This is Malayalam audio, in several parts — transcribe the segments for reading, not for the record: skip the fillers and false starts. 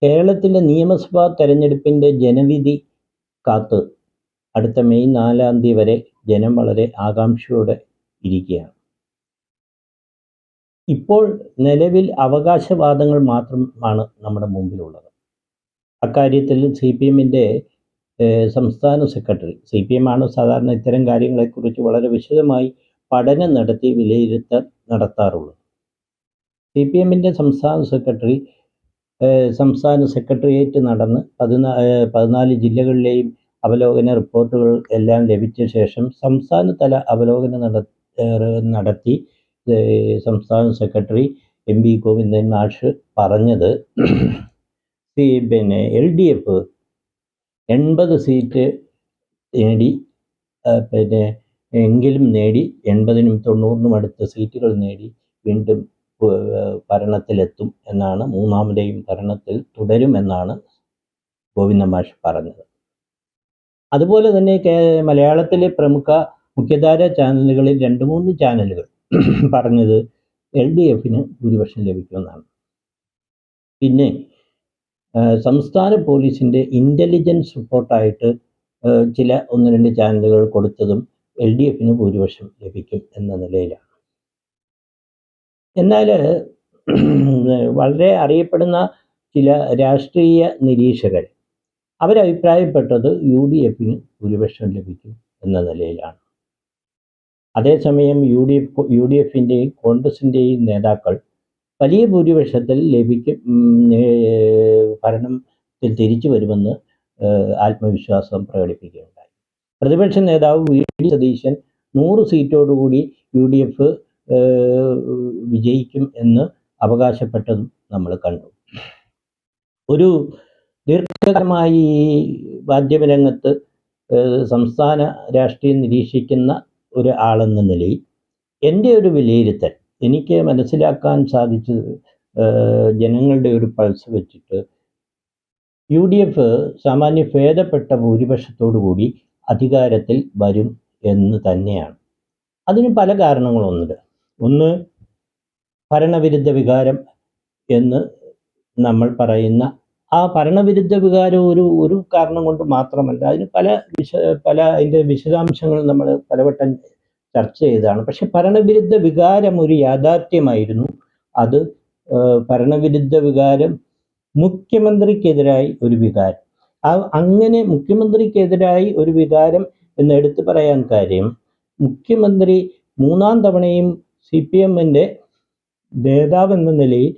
കേരളത്തിലെ നിയമസഭാ തെരഞ്ഞെടുപ്പിൻ്റെ ജനവിധി കാത്ത് അടുത്ത മെയ് 4-ാം തീയതി വരെ ജനം വളരെ ആകാംക്ഷയോടെ ഇരിക്കുകയാണ്. ഇപ്പോൾ നിലവിൽ അവകാശവാദങ്ങൾ മാത്രമാണ് നമ്മുടെ മുമ്പിലുള്ളത്. അക്കാര്യത്തിൽ CPM-ൻ്റെ സംസ്ഥാന സെക്രട്ടറി, CPM ആണ് സാധാരണ ഇത്തരം കാര്യങ്ങളെക്കുറിച്ച് വളരെ വിശദമായി പഠനം നടത്തി വിലയിരുത്തൽ നടത്താറുള്ളത്. CPM-ൻ്റെ സംസ്ഥാന സെക്രട്ടേറിയറ്റ് നടന്ന് 14 ജില്ലകളിലെയും അവലോകന റിപ്പോർട്ടുകൾ എല്ലാം ലഭിച്ച ശേഷം സംസ്ഥാനതല അവലോകനം നടത്തി സംസ്ഥാന സെക്രട്ടറി MV ഗോവിന്ദൻ മാഷ് പറഞ്ഞത് LDF 80 സീറ്റ് നേടി, എങ്കിലും നേടി 80-നും 90-നും അടുത്ത സീറ്റുകൾ നേടി വീണ്ടും ഭരണത്തിലെത്തും എന്നാണ്, മൂന്നാമതെയും ഭരണത്തിൽ തുടരുമെന്നാണ് ഗോവിന്ദൻ മാഷ് പറഞ്ഞത്. അതുപോലെ തന്നെ മലയാളത്തിലെ പ്രമുഖ മുഖ്യധാര ചാനലുകളിൽ 2-3 ചാനലുകൾ പറഞ്ഞത് LDF-ന് ഭൂരിപക്ഷം ലഭിക്കുമെന്നാണ്. പിന്നെ സംസ്ഥാന പോലീസിൻ്റെ ഇൻ്റലിജൻസ് റിപ്പോർട്ടായിട്ട് ചില 1-2 ചാനലുകൾ കൊടുത്തതും LDF-ന് ഭൂരിപക്ഷം ലഭിക്കും എന്ന നിലയിലാണ്. എന്നാൽ വളരെ അറിയപ്പെടുന്ന ചില രാഷ്ട്രീയ നിരീക്ഷകർ അവരഭിപ്രായപ്പെട്ടത് UDF-ന് ഭൂരിപക്ഷം ലഭിക്കും എന്ന നിലയിലാണ്. അതേസമയം UDF-ൻ്റെയും കോൺഗ്രസിൻ്റെയും നേതാക്കൾ വലിയ ഭൂരിപക്ഷത്തിൽ ഭരണത്തിൽ തിരിച്ചു വരുമെന്ന് ആത്മവിശ്വാസം പ്രകടിപ്പിക്കുകയുണ്ടായി. പ്രതിപക്ഷ നേതാവ് VD സതീശൻ 100 സീറ്റോടുകൂടി UDF വിജയിക്കും എന്ന് അവകാശപ്പെട്ടതും നമ്മൾ കണ്ടു. ഒരു ദീർഘകാലമായി മാധ്യമരംഗത്ത് സംസ്ഥാന രാഷ്ട്രീയം നിരീക്ഷിക്കുന്ന ഒരാളെന്ന നിലയിൽ എൻ്റെ ഒരു വിലയിരുത്തൽ, എനിക്ക് മനസ്സിലാക്കാൻ സാധിച്ചത്, ജനങ്ങളുടെ ഒരു പൾസ് വെച്ചിട്ട് UDF സാമാന്യ ഭേദപ്പെട്ട ഭൂരിപക്ഷത്തോടു കൂടി അധികാരത്തിൽ വരും എന്ന് തന്നെയാണ്. അതിന് പല കാരണങ്ങളുണ്ട്. ഒന്ന്, ഭരണവിരുദ്ധ വികാരം എന്ന് നമ്മൾ പറയുന്ന ആ ഭരണവിരുദ്ധ വികാരം ഒരു കാരണം കൊണ്ട് മാത്രമല്ല, അതിന് പല അതിൻ്റെ വിശദാംശങ്ങൾ നമ്മൾ പലവട്ടം ചർച്ച ചെയ്തതാണ്. പക്ഷെ ഭരണവിരുദ്ധ വികാരം ഒരു യാഥാർത്ഥ്യമായിരുന്നു. അത് ഭരണവിരുദ്ധ വികാരം മുഖ്യമന്ത്രിക്കെതിരായി ഒരു വികാരം, അങ്ങനെ മുഖ്യമന്ത്രിക്കെതിരായി ഒരു വികാരം എന്ന് എടുത്തു പറയാൻ കാര്യം, മുഖ്യമന്ത്രി 3-ാം തവണയും CPM-ൻ്റെ നേതാവ് എന്ന നിലയിൽ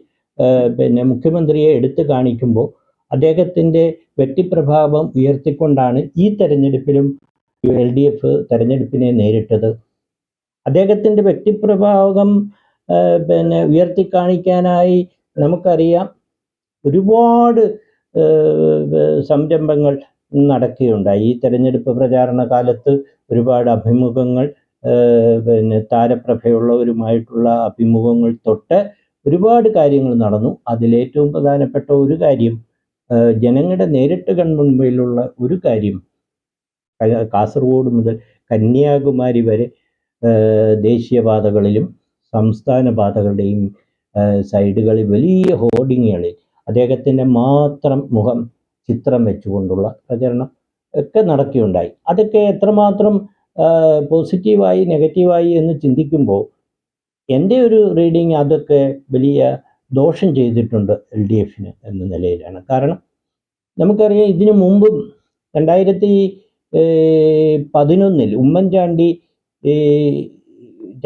മുഖ്യമന്ത്രിയെ എടുത്തു കാണിക്കുമ്പോൾ അദ്ദേഹത്തിൻ്റെ വ്യക്തിപ്രഭാവം ഉയർത്തിക്കൊണ്ടാണ് ഈ തെരഞ്ഞെടുപ്പിലും LDF തെരഞ്ഞെടുപ്പിനെ നേരിട്ടത്. അദ്ദേഹത്തിൻ്റെ വ്യക്തിപ്രഭാവം ഉയർത്തിക്കാണിക്കാനായി നമുക്കറിയാം ഒരുപാട് സംരംഭങ്ങൾ നടക്കുകയുണ്ടായി. ഈ തെരഞ്ഞെടുപ്പ് പ്രചാരണ കാലത്ത് ഒരുപാട് അഭിമുഖങ്ങൾ, താരപ്രഭയുള്ളവരുമായിട്ടുള്ള അഭിമുഖങ്ങൾ തൊട്ട് ഒരുപാട് കാര്യങ്ങൾ നടന്നു. അതിലേറ്റവും പ്രധാനപ്പെട്ട ഒരു കാര്യം, ജനങ്ങളുടെ നേരിട്ട് കൺമുൻപിലുള്ള ഒരു കാര്യം, കാസർഗോഡ് മുതൽ കന്യാകുമാരി വരെ ദേശീയപാതകളിലും സംസ്ഥാന പാതകളുടെയും സൈഡുകളിൽ വലിയ ഹോർഡിങ്ങുകളിൽ അദ്ദേഹത്തിൻ്റെ മാത്രം ചിത്രം വെച്ചുകൊണ്ടുള്ള പ്രചരണം ഒക്കെ നടക്കുകയുണ്ടായി. അതൊക്കെ എത്രമാത്രം പോസിറ്റീവായി നെഗറ്റീവായി എന്ന് ചിന്തിക്കുമ്പോൾ എൻ്റെ ഒരു റീഡിങ് അതൊക്കെ വലിയ ദോഷം ചെയ്തിട്ടുണ്ട് LDF-ന് എന്ന നിലയിലാണ്. കാരണം നമുക്കറിയാം, ഇതിനു മുമ്പും 2011 ഉമ്മൻചാണ്ടി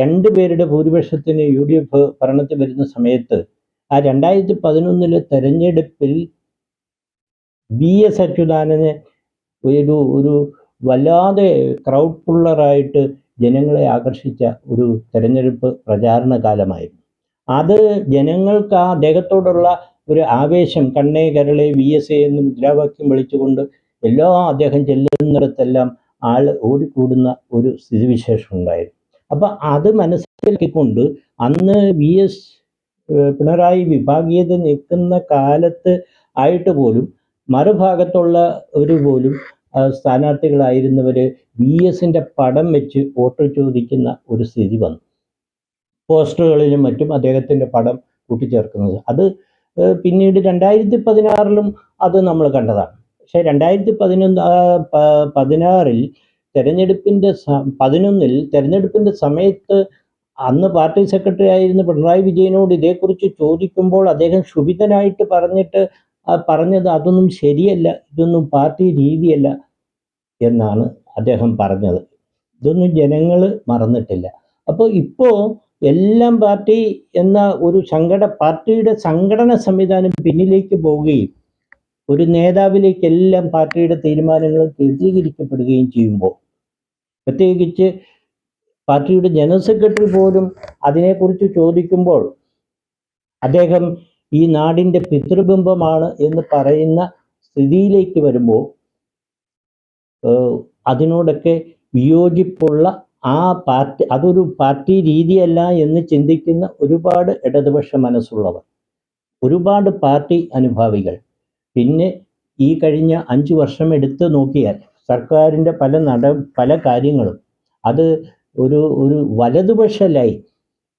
2 പേരുടെ ഭൂരിപക്ഷത്തിന് UDF ഭരണത്തിൽ വരുന്ന സമയത്ത് ആ 2011 തെരഞ്ഞെടുപ്പിൽ VS അച്യുതാനന്ദനെ ഒരു വല്ലാതെ ക്രൗഡ് പുള്ളറായിട്ട് ജനങ്ങളെ ആകർഷിച്ച ഒരു തെരഞ്ഞെടുപ്പ് പ്രചാരണ കാലമായിരുന്നു. അത് ജനങ്ങൾക്ക് ആ അദ്ദേഹത്തോടുള്ള ഒരു ആവേശം, കണ്ണേ കരളെ VSA എന്ന് മുദ്രാവാക്യം വിളിച്ചുകൊണ്ട് അദ്ദേഹം ചെല്ലുന്നിടത്തെല്ലാം ആൾ ഓടിക്കൂടുന്ന ഒരു സ്ഥിതിവിശേഷം ഉണ്ടായിരുന്നു. അപ്പം അത് മനസ്സിലാക്കിക്കൊണ്ട് അന്ന് VS പിണറായി വിഭാഗീയത നിൽക്കുന്ന കാലത്ത് ആയിട്ട് പോലും മറുഭാഗത്തുള്ള പോലും സ്ഥാനാർത്ഥികളായിരുന്നവർ VS-ൻ്റെ പടം വെച്ച് വോട്ട് ചോദിക്കുന്ന ഒരു സ്ഥിതി വന്നു. പോസ്റ്ററുകളിലും മറ്റും അദ്ദേഹത്തിൻ്റെ പടം കൂട്ടിച്ചേർക്കുന്നത്, അത് പിന്നീട് 2016 അത് നമ്മൾ കണ്ടതാണ്. പക്ഷേ 2016 തെരഞ്ഞെടുപ്പിന്റെ സമയത്ത് അന്ന് പാർട്ടി സെക്രട്ടറി ആയിരുന്ന പിണറായി വിജയനോട് ഇതേക്കുറിച്ച് ചോദിക്കുമ്പോൾ അദ്ദേഹം ക്ഷുഭിതനായിട്ട് പറഞ്ഞത് അതൊന്നും ശരിയല്ല, ഇതൊന്നും പാർട്ടി രീതിയല്ല എന്നാണ് അദ്ദേഹം പറഞ്ഞത്. ഇതൊന്നും ജനങ്ങൾ മറന്നിട്ടില്ല. അപ്പോൾ ഇപ്പോൾ എല്ലാം പാർട്ടി എന്ന ഒരു പാർട്ടിയുടെ സംഘടന സംവിധാനം പിന്നിലേക്ക് പോവുകയും ഒരു നേതാവിലേക്കെല്ലാം പാർട്ടിയുടെ തീരുമാനങ്ങൾ കേന്ദ്രീകരിക്കപ്പെടുകയും ചെയ്യുമ്പോൾ, പ്രത്യേകിച്ച് പാർട്ടിയുടെ ജനറൽ സെക്രട്ടറി പോലും അതിനെക്കുറിച്ച് ചോദിക്കുമ്പോൾ അദ്ദേഹം ഈ നാടിൻ്റെ പിതൃബിംബമാണ് എന്ന് പറയുന്ന സ്ഥിതിയിലേക്ക് വരുമ്പോൾ അതിനോടൊക്കെ വിയോജിപ്പുള്ള അതൊരു പാർട്ടി രീതിയല്ല എന്ന് ചിന്തിക്കുന്ന ഒരുപാട് ഇടതുപക്ഷ മനസ്സുള്ളവർ, ഒരുപാട് പാർട്ടി അനുഭാവികൾ. പിന്നെ ഈ കഴിഞ്ഞ 5 വർഷം എടുത്ത് നോക്കിയാൽ സർക്കാരിൻ്റെ പല കാര്യങ്ങളും അത് ഒരു വലതുപക്ഷ ലൈൻ,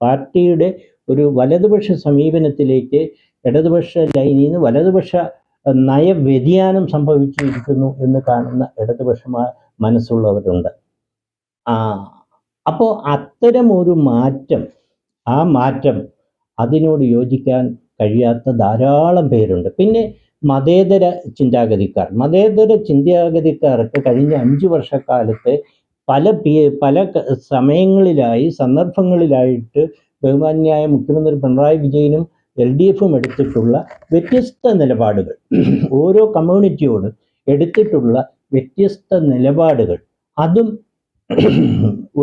പാർട്ടിയുടെ ഒരു വലതുപക്ഷ സമീപനത്തിലേക്ക് ഇടതുപക്ഷ ലൈനിൽ നിന്ന് വലതുപക്ഷ നയവ്യതിയാനം സംഭവിച്ചിരിക്കുന്നു എന്ന് കാണുന്ന ഇടതുപക്ഷ മനസ്സുള്ളവരുണ്ട്. അപ്പോൾ അത്തരം ഒരു മാറ്റം, ആ മാറ്റം അതിനോട് യോജിക്കാൻ കഴിയാത്ത ധാരാളം പേരുണ്ട്. പിന്നെ മതേതര ചിന്താഗതിക്കാർക്ക് കഴിഞ്ഞ 5 വർഷക്കാലത്ത് പല സമയങ്ങളിലായി സന്ദർഭങ്ങളിലായിട്ട് ബഹുമാന്യായ മുഖ്യമന്ത്രി പിണറായി വിജയനും LDFും എടുത്തിട്ടുള്ള വ്യത്യസ്ത നിലപാടുകൾ, ഓരോ കമ്മ്യൂണിറ്റിയോടും എടുത്തിട്ടുള്ള വ്യത്യസ്ത നിലപാടുകൾ, അതും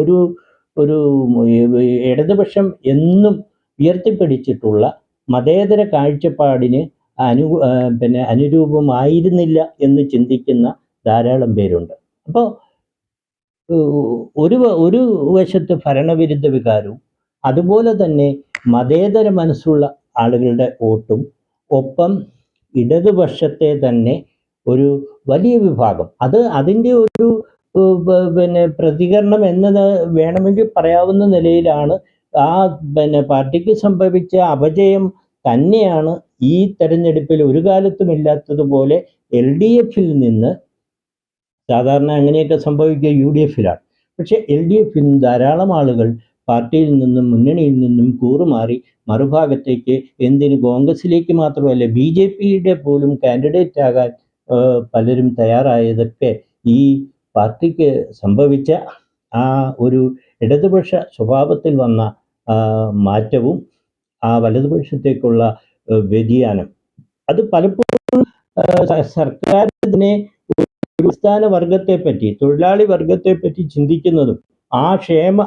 ഒരു ഇടതുപക്ഷം എന്നും ഉയർത്തിപ്പിടിച്ചിട്ടുള്ള മതേതര കാഴ്ചപ്പാടിന് അനുരൂപമായിരുന്നില്ല എന്ന് ചിന്തിക്കുന്ന ധാരാളം പേരുണ്ട്. അപ്പോൾ ഒരു വശത്ത് ഭരണവിരുദ്ധ വികാരവും അതുപോലെ തന്നെ മതേതര മനസ്സുള്ള ആളുകളുടെ വോട്ടും, ഒപ്പം ഇടതുപക്ഷത്തെ തന്നെ ഒരു വലിയ വിഭാഗം, അതിൻ്റെ ഒരു പ്രതികരണം എന്നത് വേണമെങ്കിൽ പറയാവുന്ന നിലയിലാണ് പാർട്ടിക്ക് സംഭവിച്ച അപജയം തന്നെയാണ് ഈ തെരഞ്ഞെടുപ്പിൽ ഒരു കാലത്തും ഇല്ലാത്തതുപോലെ LDFിൽ നിന്ന്, സാധാരണ അങ്ങനെയൊക്കെ സംഭവിക്കുക UDFിലാണ്, പക്ഷെ LDFിൽ നിന്ന് ധാരാളം ആളുകൾ പാർട്ടിയിൽ നിന്നും മുന്നണിയിൽ നിന്നും കൂറുമാറി മറുഭാഗത്തേക്ക്, എന്തിന് കോൺഗ്രസിലേക്ക് മാത്രമല്ല BJPയുടെ പോലും കാൻഡിഡേറ്റ് ആകാൻ പലരും തയ്യാറായതൊക്കെ ഈ പാർട്ടിക്ക് സംഭവിച്ച ആ ഒരു ഇടതുപക്ഷ സ്വഭാവത്തിൽ വന്ന മാറ്റവും ആ വലതുപക്ഷത്തേക്കുള്ള വ്യതിയാനം, അത് പലപ്പോഴും സർക്കാരിനെ അടിസ്ഥാന വർഗത്തെപ്പറ്റി, തൊഴിലാളി വർഗത്തെപ്പറ്റി ചിന്തിക്കുന്നതും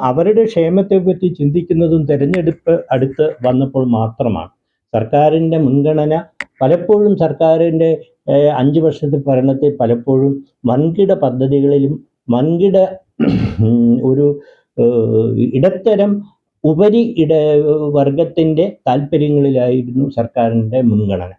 അവരുടെ ക്ഷേമത്തെപ്പറ്റി ചിന്തിക്കുന്നതും തെരഞ്ഞെടുപ്പ് അടുത്ത് വന്നപ്പോൾ മാത്രമാണ്. സർക്കാരിൻ്റെ മുൻഗണന പലപ്പോഴും സർക്കാരിൻ്റെ 5 വർഷത്തെ ഭരണത്തിൽ പലപ്പോഴും വൻകിട പദ്ധതികളിലും വൻകിട ഒരു ഇടത്തരം വർഗത്തിൻ്റെ താല്പര്യങ്ങളിലായിരുന്നു സർക്കാരിൻ്റെ മുൻഗണന.